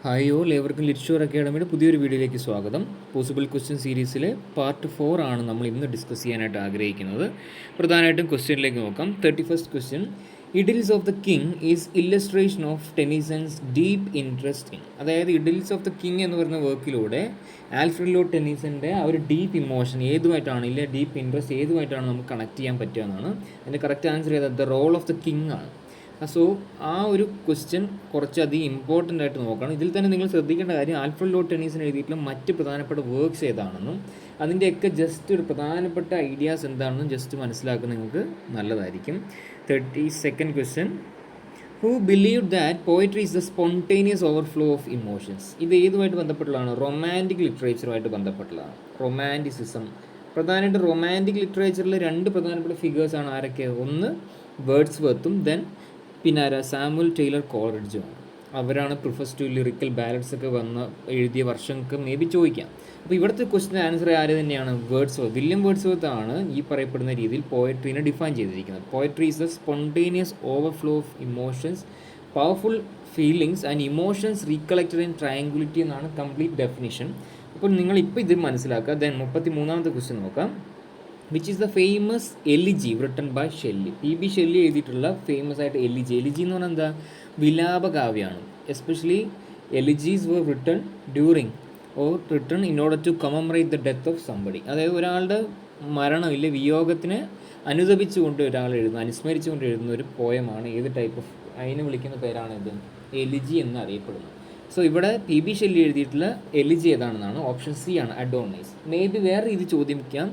Hi all, ഏവർക്കും ലിറ്റ്ഷോർ അക്കാഡമിയുടെ പുതിയൊരു വീഡിയോയിലേക്ക് സ്വാഗതം. പോസിബിൾ ക്വസ്റ്റ്യൻ സീരീസിലെ പാർട്ട് 4 ആണ് നമ്മൾ ഇന്ന് ഡിസ്കസ് ചെയ്യാനായിട്ട് ആഗ്രഹിക്കുന്നത്. പ്രധാനമായിട്ടും ക്വസ്റ്റ്യനിലേക്ക് നോക്കാം. 31st ക്വസ്റ്റ്യൻ, idylls of the king is illustration of Tennyson's deep interest in. അതായത് ഇഡിൽസ് ഓഫ് ദ കിങ് എന്ന് പറയുന്ന വർക്കിലൂടെ ആൽഫ്രഡ് ലോർഡ് ടെന്നീസൻ്റെ ആ ഒരു ഡീപ്പ് ഇമോഷൻ ഏതുമായിട്ടാണ്, ഇല്ല ഡീപ്പ് ഇൻട്രസ്റ്റ് ഏതുമായിട്ടാണ് നമുക്ക് കണക്ട് ചെയ്യാൻ പറ്റുക എന്നാണ്. അതിൻ്റെ കറക്റ്റ് ആൻസർ ചെയ്തത് the role of the king ആണ്. സോ ആ ഒരു ക്വസ്റ്റ്യൻ കുറച്ചധികം ഇമ്പോർട്ടൻ്റ് ആയിട്ട് നോക്കണം. ഇതിൽ തന്നെ നിങ്ങൾ ശ്രദ്ധിക്കേണ്ട കാര്യം, ആൽഫ്രഡ് ലോർഡ് ടെന്നീസൺ എഴുതിയിട്ടുള്ള മറ്റ് പ്രധാനപ്പെട്ട വർക്ക്സ് ഏതാണെന്നും അതിൻ്റെയൊക്കെ ജസ്റ്റ് ഒരു പ്രധാനപ്പെട്ട ഐഡിയാസ് എന്താണെന്നും ജസ്റ്റ് മനസ്സിലാക്കുന്നത് നിങ്ങൾക്ക് നല്ലതായിരിക്കും. 32nd question, who believe that poetry is the spontaneous overflow of emotions. ഇത് ഏതുമായിട്ട് ബന്ധപ്പെട്ടുള്ളതാണ്? റൊമാൻറ്റിക് ലിറ്ററേച്ചറുമായിട്ട് ബന്ധപ്പെട്ടുള്ളതാണ്. റൊമാൻറ്റിസിസം. പ്രധാനമായിട്ട് റൊമാൻറ്റിക് ലിറ്ററേച്ചറിൽ രണ്ട് പ്രധാനപ്പെട്ട ഫിഗേഴ്സാണ് ആരൊക്കെ? ഒന്ന് വേർഡ്സ്വർത്തും ദെൻ പിന്നെ സാമുവൽ ടൈലർ കോളറിഡ്ജുമാണ്. അവരാണ് പ്രിഫേഴ്സ് ടു ലിറിക്കൽ ബാലഡ്സ് ഒക്കെ എഴുതിയ വർഷങ്ങൾക്ക് മേ ബി ചോദിക്കാം. അപ്പോൾ ഇവിടുത്തെ ക്വസ്റ്റ്യൻ ആൻസർ ആര് തന്നെയാണ്? വേർഡ്സ്വർത്ത്. വില്യം വേർഡ്സ്വർത്ത് ആണ് ഈ പറയപ്പെടുന്ന രീതിയിൽ പോയട്രീനെ ഡിഫൈൻ ചെയ്തിരിക്കുന്നത്. Poetry is a spontaneous overflow of emotions, powerful feelings and emotions recollected in tranquillity എന്നാണ് കംപ്ലീറ്റ് ഡെഫിനിഷൻ. അപ്പോൾ നിങ്ങളിപ്പോൾ ഇത് മനസ്സിലാക്കുക. ദെൻ 33ാമത്തെ ക്വസ്റ്റ്യൻ നോക്കാം. Which is the famous elegy written by Shelley. PB Shelley എഴുതിയിട്ടുള്ള ഫേമസ് ആയിട്ട് എലിജി. എലിജി എന്ന് പറഞ്ഞാൽ എന്താ? വിലാപകാവ്യമാണ്. Especially elegies were written during or written in order to commemorate the death of somebody. അതായത് ഒരാളുടെ മരണം ഇല്ല വിയോഗത്തിനെ അനുദപിച്ചുകൊണ്ട് ഒരാൾ എഴുതുന്ന, അനുസ്മരിച്ചുകൊണ്ട് എഴുതുന്ന ഒരു പോയമാണ്. ഏത് ടൈപ്പ് ഓഫ്, അതിനെ വിളിക്കുന്ന പേരാണ് ഇത് എലിജി എന്ന് അറിയപ്പെടുന്നത്. സോ ഇവിടെ PB ഷെല്ലി എഴുതിയിട്ടുള്ള എലിജി ഏതാണെന്നാണ്? ഓപ്ഷൻ സി ആണ്, അഡോണൈസ്. മേ ബി വേറെ രീതി ചോദിക്കാം.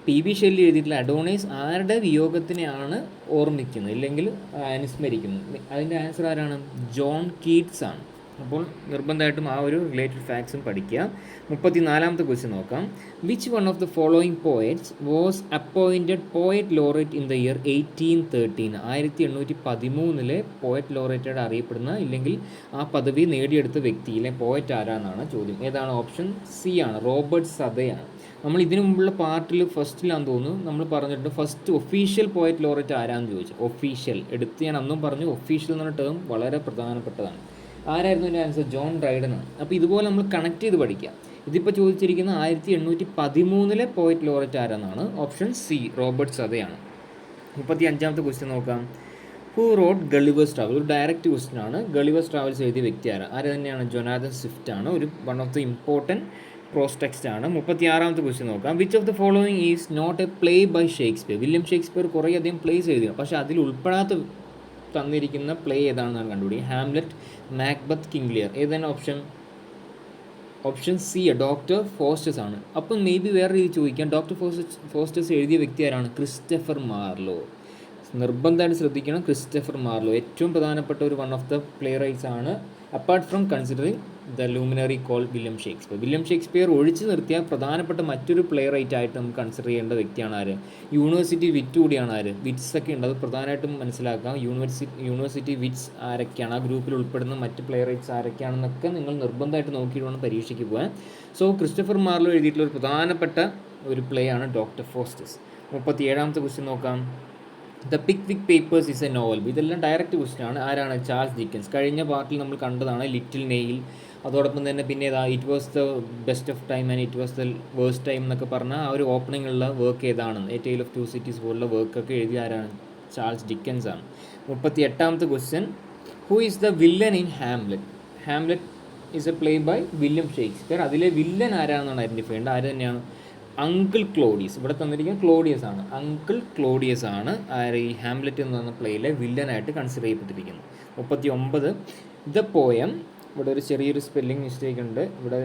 PB ഷെല്ലി എഴുതിയിട്ടുള്ള അഡോണൈസ് ആരുടെ വിയോഗത്തിനെയാണ് ഓർമ്മിക്കുന്നത് ഇല്ലെങ്കിൽ അനുസ്മരിക്കുന്നത്? അതിൻ്റെ ആൻസർ ആരാണ്? ജോൺ കീറ്റ്സ് ആണ്. അപ്പോൾ നിർബന്ധമായിട്ടും ആ ഒരു റിലേറ്റഡ് ഫാക്ട്സും പഠിക്കുക. 34ാമത്തെ ക്വസ്റ്റ്യൻ നോക്കാം. Which one of the following poets was appointed poet laureate in the year 1813? 1813 poet ലോറേറ്റായിട്ട് അറിയപ്പെടുന്ന ഇല്ലെങ്കിൽ ആ പദവി നേടിയെടുത്ത വ്യക്തിയിലെ പോയറ്റ് ആരാന്നാണ് ചോദ്യം. ഏതാണ്? ഓപ്ഷൻ സി ആണ്, റോബർട്ട് സതയാണ്. നമ്മൾ ഇതിനു മുമ്പുള്ള പാർട്ടിൽ ഫസ്റ്റിലാന്ന് തോന്നുന്നു നമ്മൾ പറഞ്ഞിട്ടുണ്ട് ഫസ്റ്റ് ഒഫീഷ്യൽ പോയറ്റ് ലോറേറ്റ് ആരാന്ന് ചോദിച്ചു. ഒഫീഷ്യൽ എടുത്ത് ഞാൻ അന്നും പറഞ്ഞു, ഒഫീഷ്യൽ എന്ന ടേം വളരെ പ്രധാനപ്പെട്ടതാണ്. ആരായിരുന്നു എൻ്റെ ആൻസർ? ജോൺ ഡ്രൈഡൻ ആണ്. അപ്പോൾ ഇതുപോലെ നമ്മൾ കണക്ട് ചെയ്ത് പഠിക്കാം. ഇതിപ്പോൾ ചോദിച്ചിരിക്കുന്ന 1813 പോയറ്റ് ലോറേറ്റ് ആരാന്നാണ്? ഓപ്ഷൻ സി, റോബർട്ട് സതയാണ്. 35ാമത്തെ ക്വസ്റ്റ്യൻ നോക്കാം. Who wrote Gulliver's travel? ഒരു ഡയറക്റ്റ് ക്വസ്റ്റ്യൻ ആണ്. ഗളിവേഴ്സ് ട്രാവൽസ് എഴുതിയ വ്യക്തി ആര് തന്നെയാണ്? ജൊനാഥൻ സ്വിഫ്റ്റ് ആണ്. ഒരു one of the important prose text ആണ്. 36ാമത്തെ ക്വസ്റ്റ്യൻ നോക്കാം. Which of the following is not a play by Shakespeare? William Shakespeare കുറേയധികം പ്ലേസ് എഴുതി, പക്ഷേ അതിൽ ഉൾപ്പെടാത്ത തന്നിരിക്കുന്ന പ്ലേ ഏതാണെന്നാണ് കണ്ടുപിടിക്കുക. Hamlet, Macbeth, King Lear. ഏതാണ് option? Option C, doctor fosters ആണ്. അപ്പം മേ ബി വേറെ രീതി ചോദിക്കാം. ഡോക്ടർ ഫോസ്റ്റേഴ്സ് എഴുതിയ വ്യക്തി ആരാണ്? Christopher Marlowe. നിർബന്ധമായിട്ട് ശ്രദ്ധിക്കണം, ക്രിസ്റ്റഫർ മാർലോ ഏറ്റവും പ്രധാനപ്പെട്ട ഒരു one of the playwrights ആണ്, apart from considering the luminary call William Shakespeare. William Shakespeare ഒഴിച്ചു നിർത്തിയ പ്രധാനപ്പെട്ട മറ്റൊരു പ്ലേ റൈറ്റ് ആയിട്ട് നമുക്ക് കൺസിഡർ ചെയ്യേണ്ട വ്യക്തിയാണ് ആര്? യൂണിവേഴ്സിറ്റി വിറ്റ് കൂടിയാണ്. ആര്? വിറ്റ്സ് ഒക്കെ ഉണ്ട്, അത് പ്രധാനമായിട്ടും മനസ്സിലാക്കാം. യൂണിവേഴ്സിറ്റി വിറ്റ്സ് ആരൊക്കെയാണ്, ആ ഗ്രൂപ്പിൽ ഉൾപ്പെടുന്ന മറ്റ് പ്ലേ റൈറ്റ്സ് ആരൊക്കെയാണെന്നൊക്കെ നിങ്ങൾ നിർബന്ധമായിട്ട് നോക്കിയിട്ട് വേണം പരീക്ഷയ്ക്ക് പോകാൻ. സോ ക്രിസ്റ്റഫർ മാർലോ എഴുതിയിട്ടുള്ള ഒരു പ്രധാനപ്പെട്ട ഒരു പ്ലേ ആണ് ഡോക്ടർ ഫോസ്റ്റേഴ്സ്. 37ാമത്തെ ക്വസ്റ്റ്യൻ നോക്കാം. The Pickwick Papers is a novel. ഇതെല്ലാം ഡയറക്റ്റ് ക്വസ്റ്റ്യൻ ആണ്. ആരാണ്? Charles Dickens. കഴിഞ്ഞ പാർട്ടിൽ നമ്മൾ കണ്ടതാണ് ലിറ്റിൽ നെയിൽ. അതോടൊപ്പം തന്നെ പിന്നെ it was the best of time and it was the worst time എന്നൊക്കെ പറഞ്ഞാൽ ആ ഒരു ഓപ്പണിങ്ങുള്ള വർക്ക് ഏതാണ്? A tale of two cities പോലുള്ള വർക്കൊക്കെ എഴുതിയ ആരാണ്? ചാൾസ് ഡിക്കൻസ് ആണ്. 38ാമത്തെ question. Who is the villain in Hamlet? Hamlet is a play by William Shakespeare. അതിലെ വില്ലൻ ആരാണെന്നാണ് ഐഡൻറ്റിഫൈ ചെയ്യേണ്ടത്. ആര് തന്നെയാണ്? Uncle Claudius. ഇവിടെ തന്നിരിക്കുന്ന ക്ലോഡിയസ് ആണ്. അങ്കിൾ ക്ലോഡിയസ് ആണ് ഈ ഹാംലെറ്റ് എന്ന് പറഞ്ഞ പ്ലേയിലെ വില്ലനായിട്ട് കൺസിഡർ ചെയ്യപ്പെട്ടിരിക്കുന്നത്. 39. The poem. ഇവിടെ ഒരു ചെറിയൊരു സ്പെല്ലിംഗ് മിസ്റ്റേക്ക് ഉണ്ട്, ഇവിടെ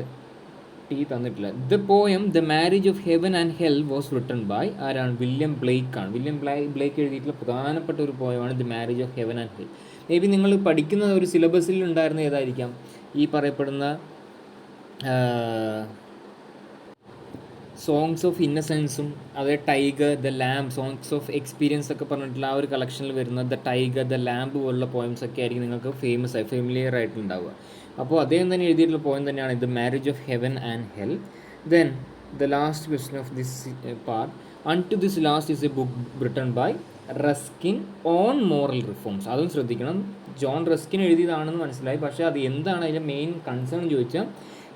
ടി തന്നിട്ടില്ല. The poem the marriage of heaven and hell was written by ആരാണ്? വില്യം ബ്ലേക്ക് ആണ്. വില്യം ബ്ലേക്ക് എഴുതിയിട്ടുള്ള പ്രധാനപ്പെട്ട ഒരു പോയമാണ് the marriage of heaven and hell. May be നിങ്ങൾ പഠിക്കുന്ന ഒരു സിലബസിൽ ഉണ്ടായിരുന്ന ഏതായിരിക്കാം? ഈ പറയപ്പെടുന്ന സോങ്സ് ഓഫ് ഇന്നസെൻസും അതേ tiger, the lamb, songs of experience ഒക്കെ പറഞ്ഞിട്ടുള്ള ആ ഒരു കളക്ഷനിൽ വരുന്ന ദ ടൈഗർ, ദ ലാംബ് പോലുള്ള പോയിംസ് ഒക്കെ ആയിരിക്കും നിങ്ങൾക്ക് ഫെമിലിയർ ആയിട്ടുണ്ടാവുക. അപ്പോൾ അദ്ദേഹം തന്നെ എഴുതിയിട്ടുള്ള പോയിം തന്നെയാണ് the marriage of heaven and hell. Then the last question of this part. Unto this last is a book written by Ruskin on moral reforms. അതും ശ്രദ്ധിക്കണം. ജോൺ റസ്കിൻ എഴുതിയതാണെന്ന് മനസ്സിലായി, പക്ഷേ അത് എന്താണ് അതിൻ്റെ മെയിൻ കൺസേൺ ചോദിച്ചാൽ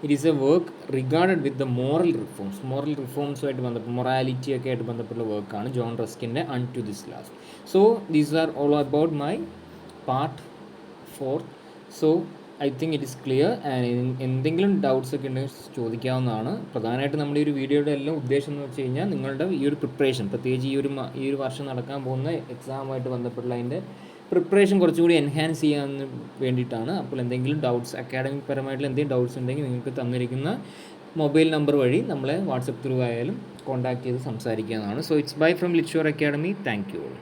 it is a work regarded with the moral reforms. Moral റിഫോംസുമായിട്ട് ബന്ധപ്പെട്ട് മൊറാലിറ്റി ഒക്കെ ആയിട്ട് ബന്ധപ്പെട്ടുള്ള വർക്കാണ് ജോൺ റസ്കിൻ്റെ unto this last. So these are all about my part 4. So I think it is clear. എന്തെങ്കിലും doubts ഒക്കെ ഉണ്ടെങ്കിൽ ചോദിക്കാവുന്നതാണ്. പ്രധാനമായിട്ട് നമ്മുടെ ഈ ഒരു വീഡിയോയുടെ എല്ലാം ഉദ്ദേശം എന്ന് വെച്ച് കഴിഞ്ഞാൽ നിങ്ങളുടെ ഈ ഒരു പ്രിപ്പറേഷൻ, പ്രത്യേകിച്ച് ഈ ഒരു വർഷം നടക്കാൻ പോകുന്ന എക്സാമുമായിട്ട് ബന്ധപ്പെട്ടുള്ള അതിൻ്റെ പ്രിപ്പറേഷൻ കുറച്ചുകൂടി എൻഹാൻസ് ചെയ്യാൻ വേണ്ടിയിട്ടാണ്. അപ്പോൾ എന്തെങ്കിലും ഡൗട്ട്സ്, അക്കാഡമിക് പരമായിട്ടുള്ള എന്തെങ്കിലും ഡൗട്ട്സ് ഉണ്ടെങ്കിൽ നിങ്ങൾക്ക് തന്നിരിക്കുന്ന മൊബൈൽ നമ്പർ വഴി നമ്മളെ വാട്സപ്പ് ത്രൂ ആയാലും കോൺടാക്ട് ചെയ്ത് സംസാരിക്കാവുന്നതാണ്. So it's bye from Litshore academy. Thank U.